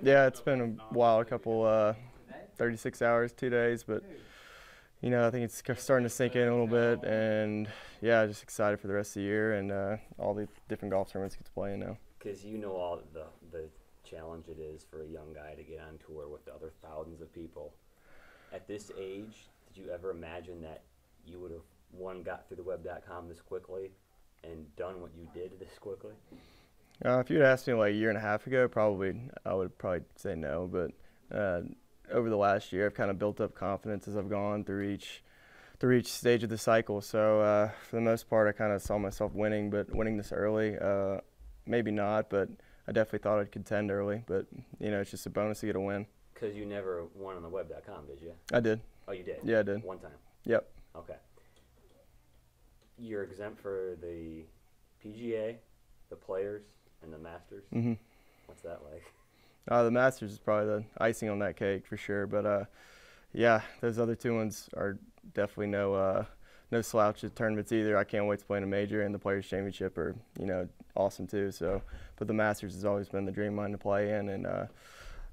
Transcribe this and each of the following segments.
Yeah, it's been a while, a couple 36 hours, 2 days, but I think it's starting to sink in a little bit, and yeah, just excited for the rest of the year and all the different golf tournaments get to play in now. Because you know all the challenge it is for a young guy to get on tour with the other thousands of people. At this age, did you ever imagine that you would have, one, got through the web.com this quickly and done what you did this quickly? If you had asked me like a year and a half ago, I would probably say no, but over the last year, I've kind of built up confidence as I've gone through each stage of the cycle. So for the most part, I kind of saw myself winning, but winning this early, maybe not, but I definitely thought I'd contend early. But it's just a bonus to get a win. Because you never won on the web.com, did you? I did. Oh, you did? Yeah, I did. One time? Yep. Okay. You're exempt for the PGA, the Players, and the Masters. Mm-hmm. What's that like? The Masters is probably the icing on that cake for sure. But yeah, those other two ones are definitely no slouch of tournaments either. I can't wait to play in a major, and the Players Championship are awesome too. So, but the Masters has always been the dream of mine to play in, and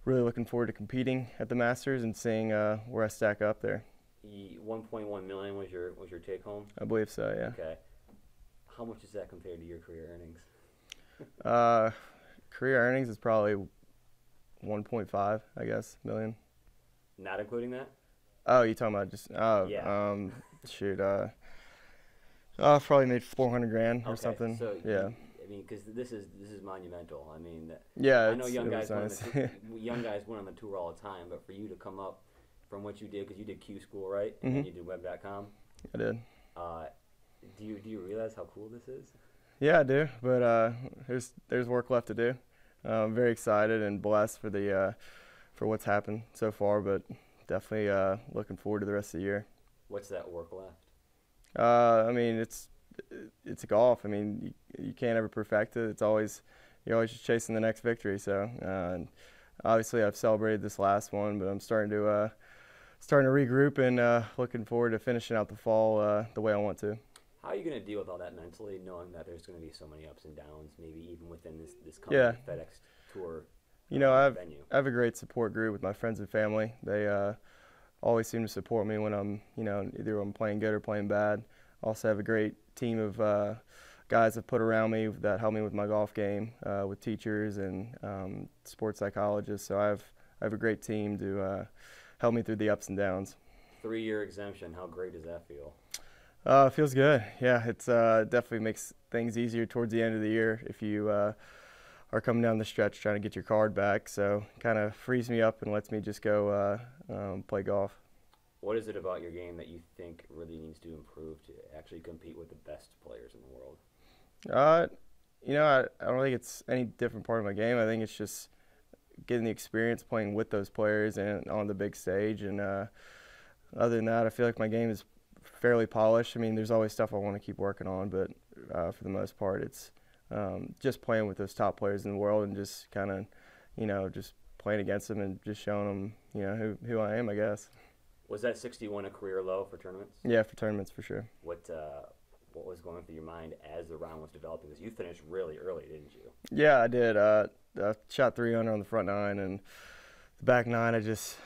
really looking forward to competing at the Masters and seeing where I stack up there. 1.1 million was your take home? I believe so, yeah. Okay. How much does that compare to your career earnings? Career earnings is probably 1.5, I guess, million. Not including that? Oh, you talking about just Yeah. Shoot, I probably made 400 grand or Okay, something. so Yeah. I mean, because this is monumental. I mean, Yeah, I know young it was guys win nice. young guys win on the tour all the time, but for you to come up from what you did, because you did Q School, right? And then you did Web.com. I did. Uh, do you realize how cool this is? Yeah, I do, but there's work left to do. I'm very excited and blessed for what's happened so far, but definitely looking forward to the rest of the year. What's that work left? I mean, it's golf. I mean, you can't ever perfect it. You're always just chasing the next victory. So and obviously, I've celebrated this last one, but I'm starting to regroup and looking forward to finishing out the fall the way I want to. How are you going to deal with all that mentally, knowing that there's going to be so many ups and downs, maybe even within this coming FedEx Tour venue? I have a great support group with my friends and family. They always seem to support me when either I'm playing good or playing bad. I also have a great team of guys I've put around me that help me with my golf game, with teachers and sports psychologists. So I have a great team to help me through the ups and downs. 3-year exemption, how great does that feel? It feels good. Yeah, it's definitely makes things easier towards the end of the year if you are coming down the stretch trying to get your card back. So kind of frees me up and lets me just go play golf. What is it about your game that you think really needs to improve to actually compete with the best players in the world? I don't think it's any different part of my game. I think it's just getting the experience playing with those players and on the big stage. And other than that, I feel like my game is fairly polished. I mean, there's always stuff I want to keep working on, but for the most part, it's just playing with those top players in the world and just kind of, just playing against them and just showing them, who I am, I guess. Was that 61 a career low for tournaments? Yeah, for tournaments for sure. What was going through your mind as the round was developing? Because you finished really early, didn't you? Yeah, I did. I shot 3 under on the front nine, and the back nine I just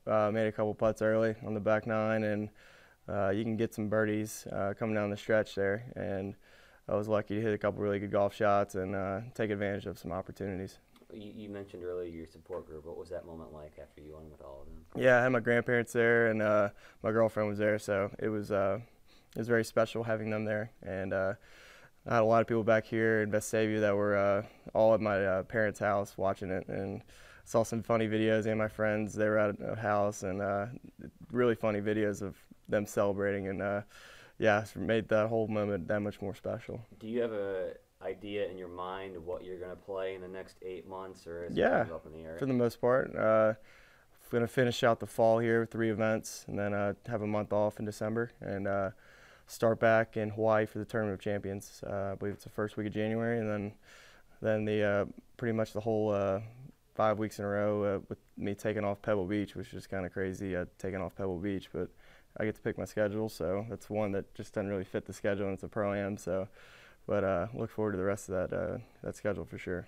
made a couple putts early on the back nine, and you can get some birdies coming down the stretch there, and I was lucky to hit a couple really good golf shots and take advantage of some opportunities. You mentioned earlier your support group. What was that moment like after you won with all of them? Yeah, I had my grandparents there, and my girlfriend was there, so it was very special having them there. And I had a lot of people back here in Vestavia that were all at my parents' house watching it, and saw some funny videos. And my friends, they were at a house, and really funny videos of them celebrating, and yeah, it's made that whole moment that much more special. Do you have a idea in your mind of what you're going to play in the next 8 months, or is it Yeah, kind of up in the air? for the most part. I'm going to finish out the fall here with 3 events, and then have a month off in December, and start back in Hawaii for the Tournament of Champions. I believe it's the first week of January, and then the pretty much the whole 5 weeks in a row with me taking off Pebble Beach, which is kind of crazy, taking off Pebble Beach, but I get to pick my schedule, so that's one that just doesn't really fit the schedule, and it's a Pro-Am, so. But look forward to the rest of that schedule for sure.